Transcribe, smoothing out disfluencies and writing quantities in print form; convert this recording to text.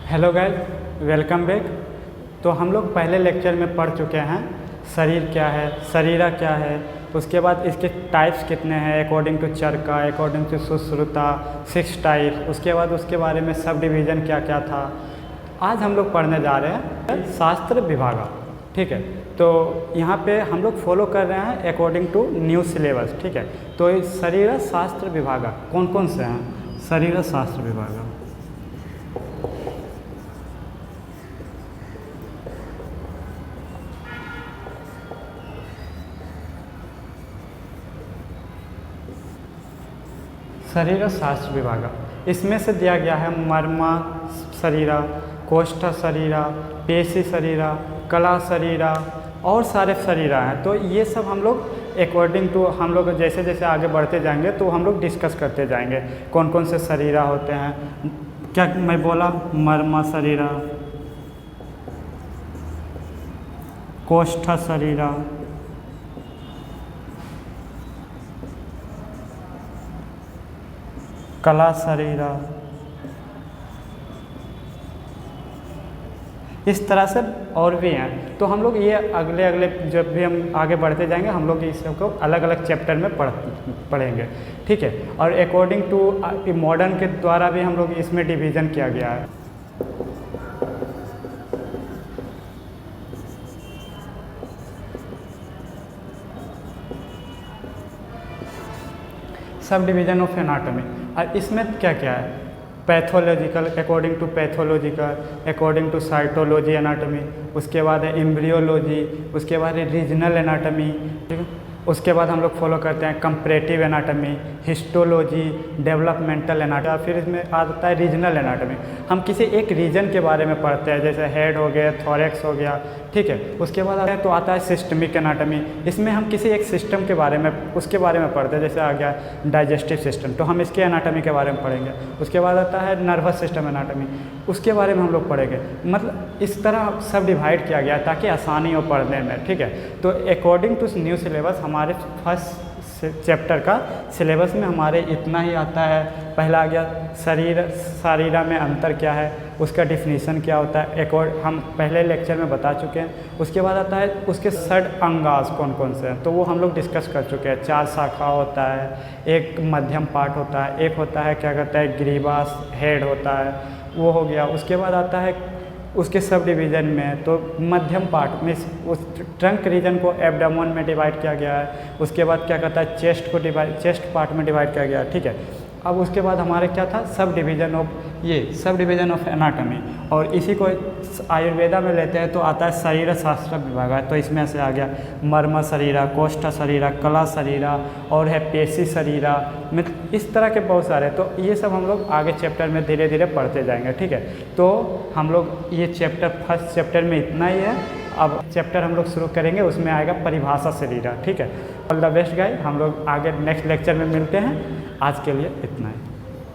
Hello guys, welcome back. तो हम लोग पहले लेक्चर में पढ़ चुके हैं शरीर क्या है, शरीरा क्या है, उसके बाद इसके टाइप्स कितने हैं according to Charaka, according to Sushruta, 6 type. उसके बाद उसके बारे में सब डिवीज़न क्या क्या था। आज हम लोग पढ़ने जा रहे हैं शास्त्र विभागा। ठीक है, तो यहाँ पे हम लोग फॉलो कर रहे हैं अकॉर्डिंग टू न्यू सिलेबस। ठीक है, तो शरीर शास्त्र विभागा कौन कौन से हैं? शरीर शास्त्र विभागा शरीर शास्त्र विभागा, इसमें से दिया गया है मर्मा शरीरा, कोष्ठ शरीरा, पेशी शरीरा, कला शरीरा और सारे शरीरा हैं। तो ये सब हम लोग अकॉर्डिंग टू हम लोग जैसे जैसे आगे बढ़ते जाएंगे तो हम लोग डिस्कस करते जाएंगे कौन कौन से शरीरा होते हैं। क्या मैं बोला? मर्मा शरीरा, कोष्ठ शरीरा, कला शरीरा। इस तरह से और भी हैं। तो हम लोग ये अगले अगले जब भी हम आगे बढ़ते जाएंगे हम लोग इस सबको अलग अलग चैप्टर में पढ़ेंगे। ठीक है, और अकॉर्डिंग टू मॉडर्न के द्वारा भी हम लोग इसमें डिवीज़न किया गया है। सब डिवीज़न ऑफ एनाटॉमी, और इसमें क्या क्या है? Pathological, according to pathological, according to cytology anatomy, उसके बाद है एम्ब्रियोलॉजी, उसके बाद है रीजनल एनाटॉमी। ठीक है, उसके बाद हम लोग फॉलो करते हैं comparative anatomy, histology, developmental anatomy, फिर इसमें आता है रीजनल एनाटॉमी। हम किसी एक रीजन के बारे में पढ़ते हैं, जैसे हेड हो गया, थोरेक्स हो गया। ठीक है, उसके बाद आता है तो आता है सिस्टमिक एनाटॉमी। इसमें हम किसी एक सिस्टम के बारे में उसके बारे में पढ़ते हैं, जैसे आ गया डाइजेस्टिव सिस्टम, तो हम इसके एनाटॉमी के बारे में पढ़ेंगे। उसके बाद आता है नर्वस सिस्टम एनाटॉमी, उसके बारे में हम लोग पढ़ेंगे। मतलब इस तरह सब डिवाइड किया गया ताकि आसानी हो पढ़ने में। ठीक है, तो अकॉर्डिंग टू न्यू सिलेबस हमारे फर्स्ट चैप्टर का सिलेबस में हमारे इतना ही आता है। पहला आ गया शरीरा में अंतर क्या है, उसका डिफिनीशन क्या होता है, हम पहले लेक्चर में बता चुके हैं। उसके बाद आता है उसके षड अंगास कौन कौन से हैं, तो वो हम लोग डिस्कस कर चुके हैं। 4 शाखा होता है, एक मध्यम पार्ट होता है, एक होता है क्या कहता है ग्रीवास, हेड होता है, वो हो गया। उसके बाद आता है उसके सब डिवीज़न में, तो मध्यम पार्ट में उस ट्रंक रीजन को एब्डामन में डिवाइड किया गया है। उसके बाद क्या कहता है चेस्ट पार्ट में डिवाइड किया गया है। ठीक है, अब उसके बाद हमारे क्या था सब डिवीज़न ऑफ एनाटॉमी, और इसी को आयुर्वेदा में लेते हैं तो आता है शरीर शास्त्र विभाग। तो इसमें से आ गया मर्म शरीरा, कोष्ठ शरीरा, कला शरीरा और है पेशी शरीरा, मतलब इस तरह के बहुत सारे। तो ये सब हम लोग आगे चैप्टर में धीरे धीरे पढ़ते जाएंगे। ठीक है, तो हम लोग ये फर्स्ट चैप्टर में इतना ही है। अब चैप्टर हम लोग शुरू करेंगे, उसमें आएगा परिभाषा शरीरा। ठीक है, ऑल द बेस्ट गाइस, हम लोग आगे नेक्स्ट लेक्चर में मिलते हैं। आज के लिए इतना ही।